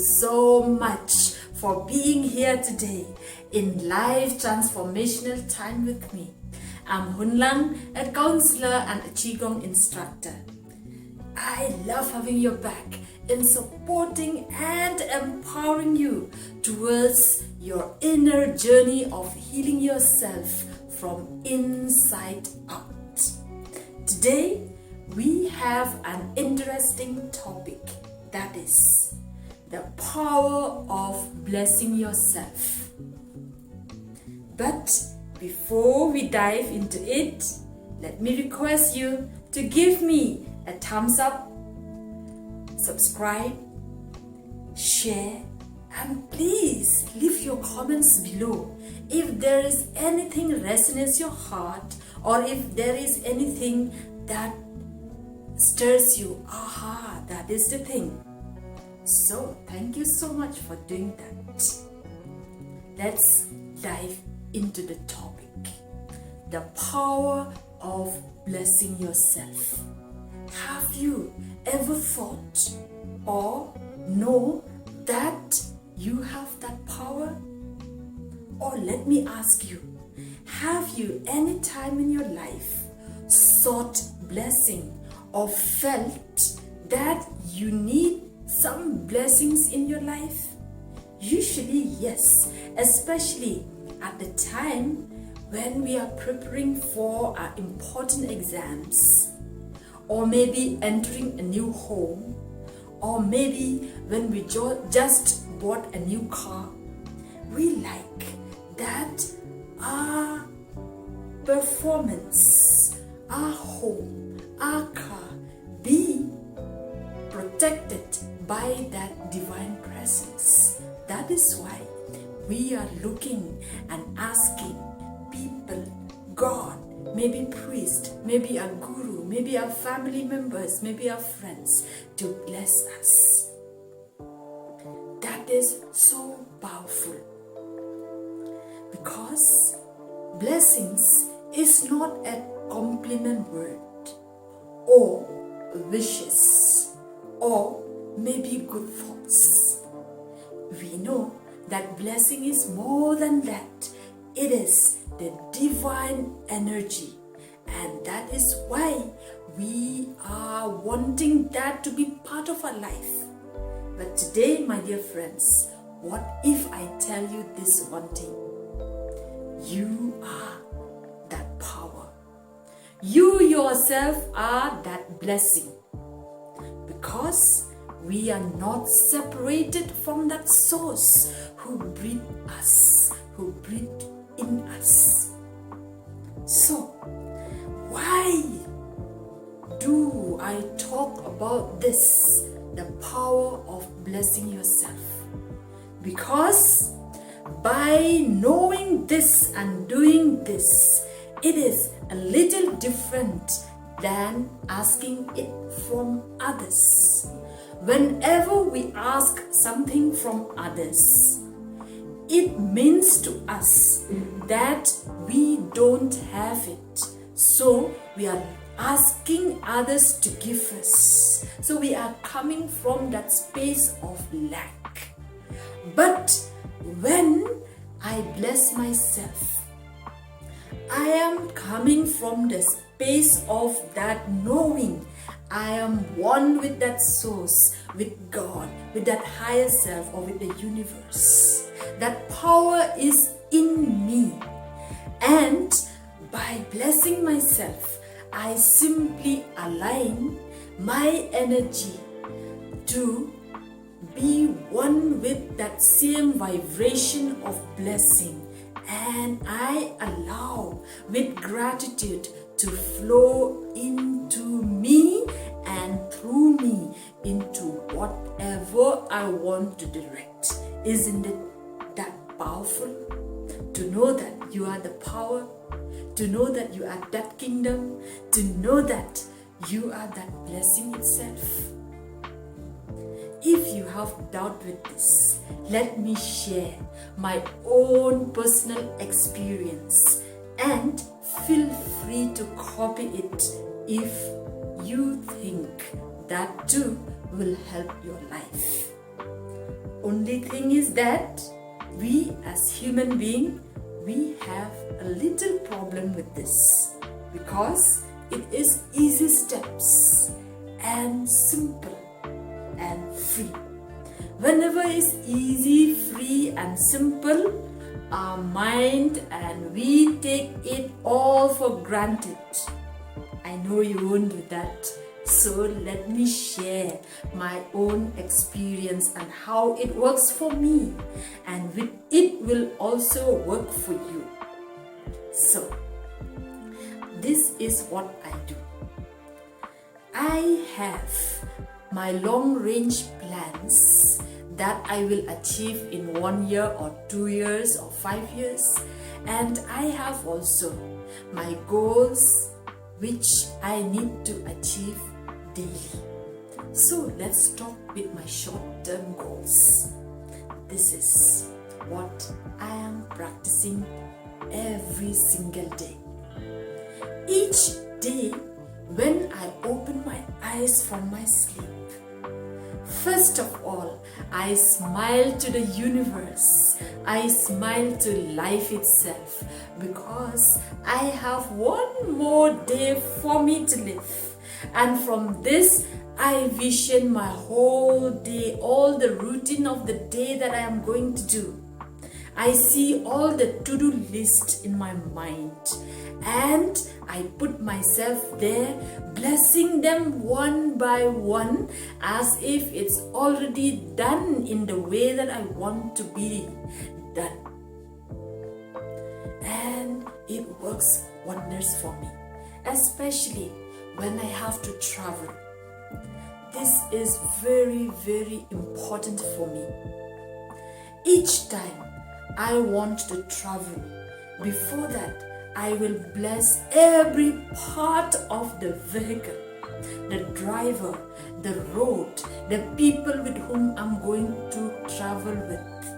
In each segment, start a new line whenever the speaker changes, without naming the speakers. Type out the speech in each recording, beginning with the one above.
so much for being here today in live transformational time with me. I'm Hunlang, a counselor and a Qigong instructor. I love having your back in supporting and empowering you towards your inner journey of healing yourself from inside out. Today, we have an interesting topic, that is the power of blessing yourself. But before we dive into it, let me request you to give me a thumbs up, subscribe, share, and please leave your comments below if there is anything resonates your heart or if there is anything that stirs you. Aha, that is the thing. So thank you so much for doing that. Let's dive into the topic, the power of blessing yourself. Have you ever thought or know that you have that power? Or let me ask you, have you any time in your life sought blessing or felt that you need some blessings in your life? Usually yes, especially at the time when we are preparing for our important exams, or maybe entering a new home, or maybe when we just bought a new car. We like that our performance, our home, our car be protected by that divine presence. That is why we are looking and asking people, God, maybe priest, maybe a guru, maybe our family members, maybe our friends, to bless us. That is so powerful, because blessings is not a compliment word or wishes or maybe good thoughts. We know that blessing is more than that. It is the divine energy, and that is why we are wanting that to be part of our life. But today, my dear friends, what if I tell you this one thing? You are that power. You yourself are that blessing, because we are not separated from that source who breathed us, who breathed in us. So, why do I talk about this, the power of blessing yourself? Because by knowing this and doing this, it is a little different than asking it from others. Whenever we ask something from others, it means to us that we don't have it. So we are asking others to give us. So we are coming from that space of lack. But when I bless myself, I am coming from the space of that knowing I am one with that source, with God, with that higher self, or with the universe. That power is in me. And by blessing myself, I simply align my energy to be one with that same vibration of blessing. And I allow with gratitude to flow into me and through me into whatever I want to direct. Isn't it that powerful? To know that you are the power, to know that you are that kingdom, to know that you are that blessing itself. If you have doubt with this, let me share my own personal experience, and feel free to copy it if you think that too will help your life. only thing is that we as human beings, we have a little problem with this, because it is easy steps and simple and free. Whenever it's easy, free and simple, our mind and we take it all for granted. I know you won't do that. So let me share my own experience and how it works for me, and it will also work for you. So this is what I do. I have my long range plans that I will achieve in 1 year or 2 years or 5 years, and I have also my goals which I need to achieve daily. So let's start with my short-term goals. This is what I am practicing every single day. Each day when I open my eyes from my sleep, first of all, I smile to the universe. I smile to life itself, because I have one more day for me to live. And from this, I vision my whole day, all the routine of the day that I am going to do. I see all the to-do list in my mind, and I put myself there, blessing them one by one, as if it's already done in the way that I want to be done. And it works wonders for me, especially when I have to travel. This is very, very important for me. Each time I want to travel, before that, I will bless every part of the vehicle, the driver, the road, the people with whom I'm going to travel with,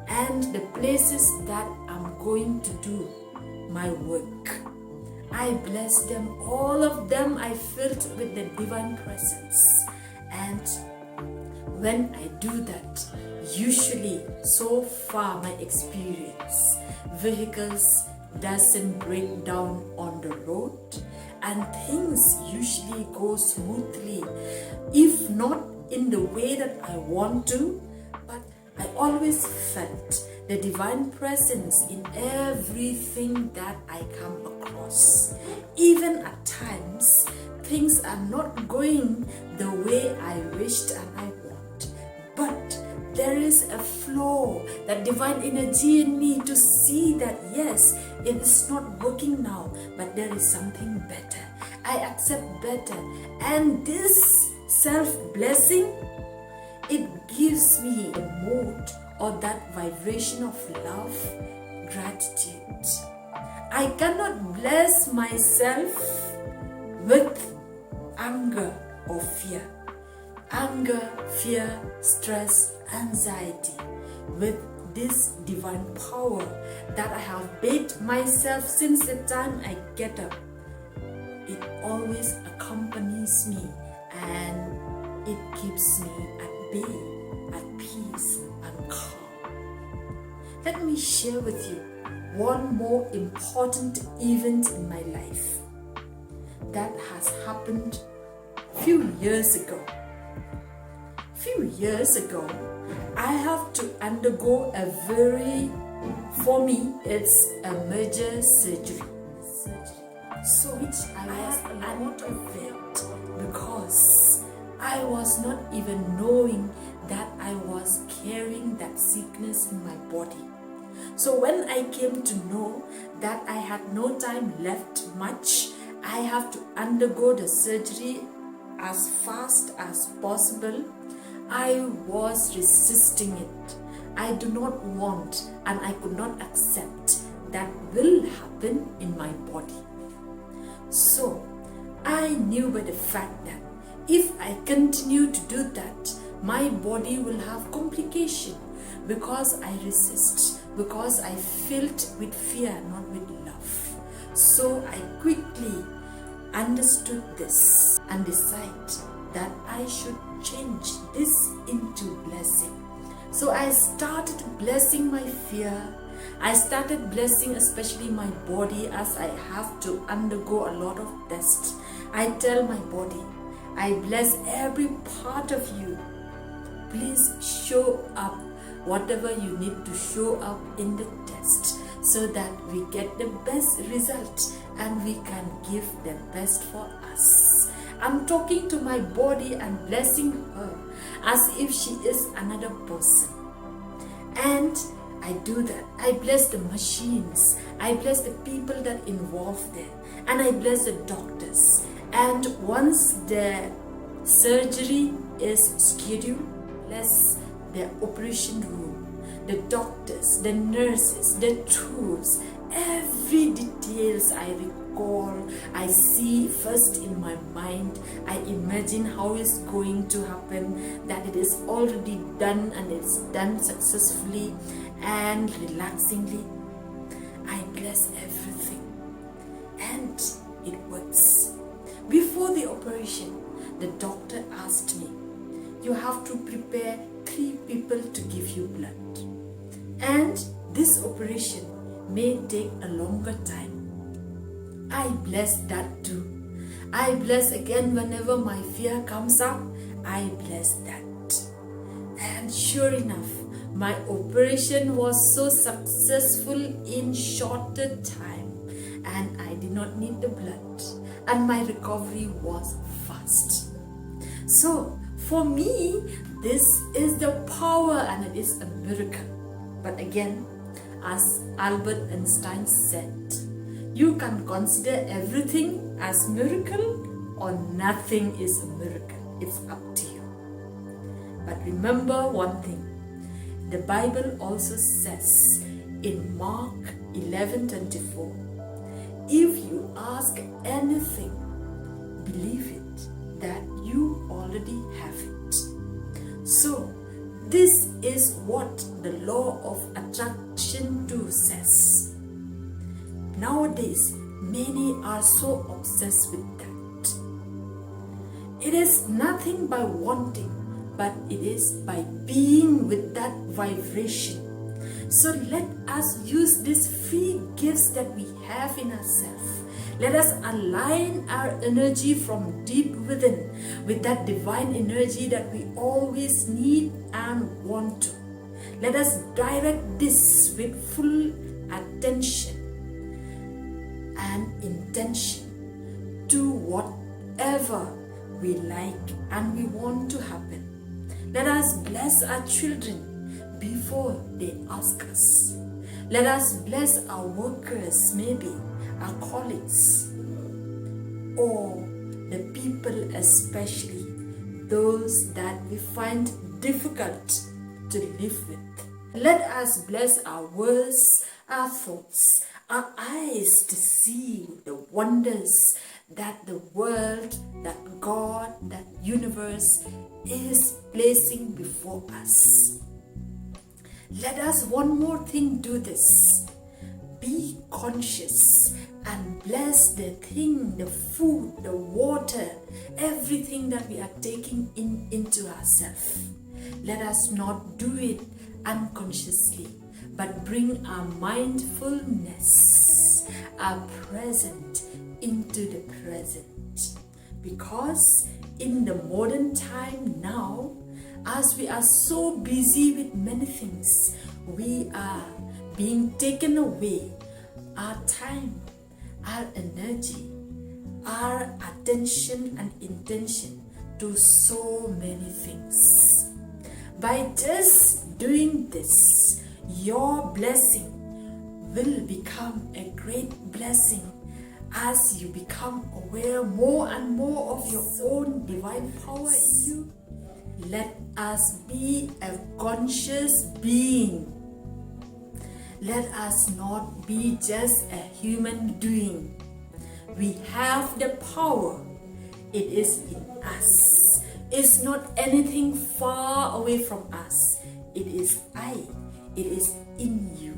and the places that I'm going to do my work. I bless them, all of them I filled with the divine presence. And when I do that, usually, so far my experience, vehicles doesn't break down on the road, and things usually go smoothly, if not in the way that I want to, but I always felt the divine presence in everything that I come across. Even at times, things are not going the way I wished and I want, but there is a flow, that divine energy in me to see that yes, it is not working now, but there is something better. I accept better, and this self-blessing, it gives me a mood or that vibration of love, gratitude. I cannot bless myself with anger or fear. Anger, fear, stress, anxiety. With this divine power that I have bathed myself since the time I get up, it always accompanies me, and it keeps me at bay, at peace and calm. Let me share with you one more important event in my life that has happened few years ago. Few years ago, I have to undergo a very, for me, it's a major surgery. So which I was unaware, because I was not even knowing that I was carrying that sickness in my body. So when I came to know that I had no time left much, I have to undergo the surgery as fast as possible, I was resisting it. I do not want, and I could not accept that will happen in my body. So I knew by the fact that if I continue to do that, my body will have complication, because I resist, because I filled with fear, not with love. So I quickly understood this and decided that I should change this into blessing. So I started blessing my fear. I started blessing especially my body, as I have to undergo a lot of tests. I tell my body, I bless every part of you. Please show up whatever you need to show up in the test, so that we get the best result and we can give the best for us. I'm talking to my body and blessing her as if she is another person. And I do that. I bless the machines. I bless the people that involved there. And I bless the doctors. And once the surgery is scheduled, bless the operation room, the doctors, the nurses, the tools, every details I recall, I see first in my mind. I imagine how it's going to happen, that it is already done and it's done successfully and relaxingly. I bless everything and it works. Before the operation, the doctor asked me, you have to prepare 3 people to give you blood, and this operation may take a longer time. I bless that too. I bless again whenever my fear comes up. I bless that. And sure enough, my operation was so successful in shorter time, and I did not need the blood, and my recovery was fast. So for me, this is the power, and it is a miracle. But again, as Albert Einstein said, you can consider everything as miracle or nothing is a miracle. It's up to you. But remember one thing. The Bible also says in Mark 11:24, if you ask anything, believe it, that you already have it. So, this is what the law of attraction too says. Nowadays, many are so obsessed with that. It is nothing by wanting, but it is by being with that vibration. So let us use these free gifts that we have in ourselves. Let us align our energy from deep within with that divine energy that we always need and want to. Let us direct this with full attention and intention to whatever we like and we want to happen. Let us bless our children before they ask us. Let us bless our workers, maybe our colleagues, or the people, especially those that we find difficult to live with. Let us bless our words, our thoughts, our eyes to see the wonders that the world, that God, that universe is placing before us. Let us one more thing do this. Be conscious and bless the thing, the food, the water, everything that we are taking into ourselves. Let us not do it unconsciously, but bring our mindfulness, our present into the present. Because in the modern time now, as we are so busy with many things, we are being taken away our time, our energy, our attention and intention to so many things. By just doing this, your blessing will become a great blessing as you become aware more and more of your own divine power in you. Let us be a conscious being. Let us not be just a human doing. We have the power. It is in us. It's not anything far away from us. It is I. It is in you.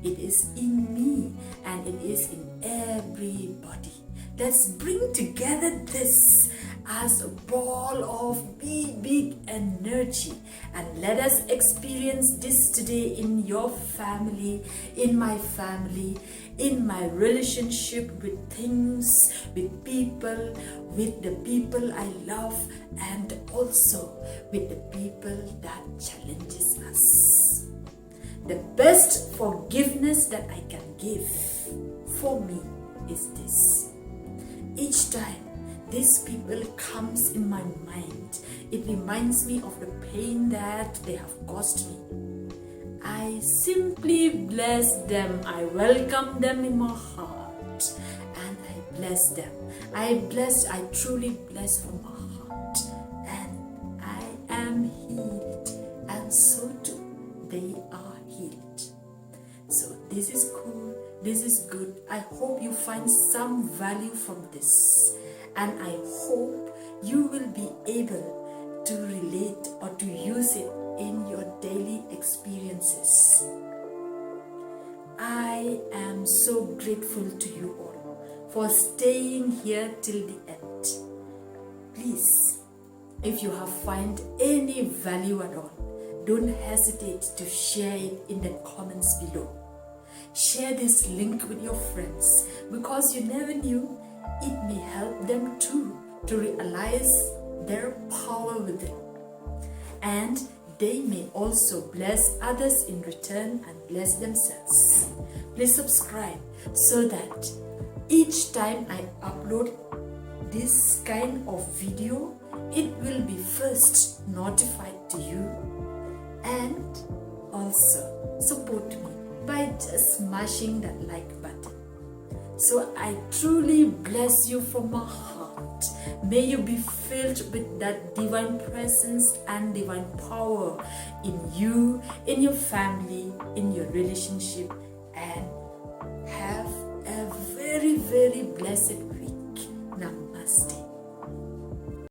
It is in me. And it is in everybody. Let's bring together this as a ball of big energy, and let us experience this today in your family, in my family, in my relationship with things, with people, with the people I love, and also with the people that challenges us. The best forgiveness that I can give for me is this. Each time these people comes in my mind, it reminds me of the pain that they have caused me. I simply bless them. I welcome them in my heart, and I bless them. I truly bless from my heart, and I am healed, and so too they are healed. So this is cool, this is good. I hope you find some value from this, and I hope you will be able to relate or to use it in your daily experiences. I am so grateful to you all for staying here till the end. Please, if you have found any value at all, don't hesitate to share it in the comments below. Share this link with your friends, because you never knew, it may help them too to realize their power within, and they may also bless others in return and bless themselves. Please subscribe so that each time I upload this kind of video, it will be first notified to you. And also support me by just smashing that like button. So I truly bless you from my heart. May you be filled with that divine presence and divine power in you, in your family, in your relationship, and have a very blessed week.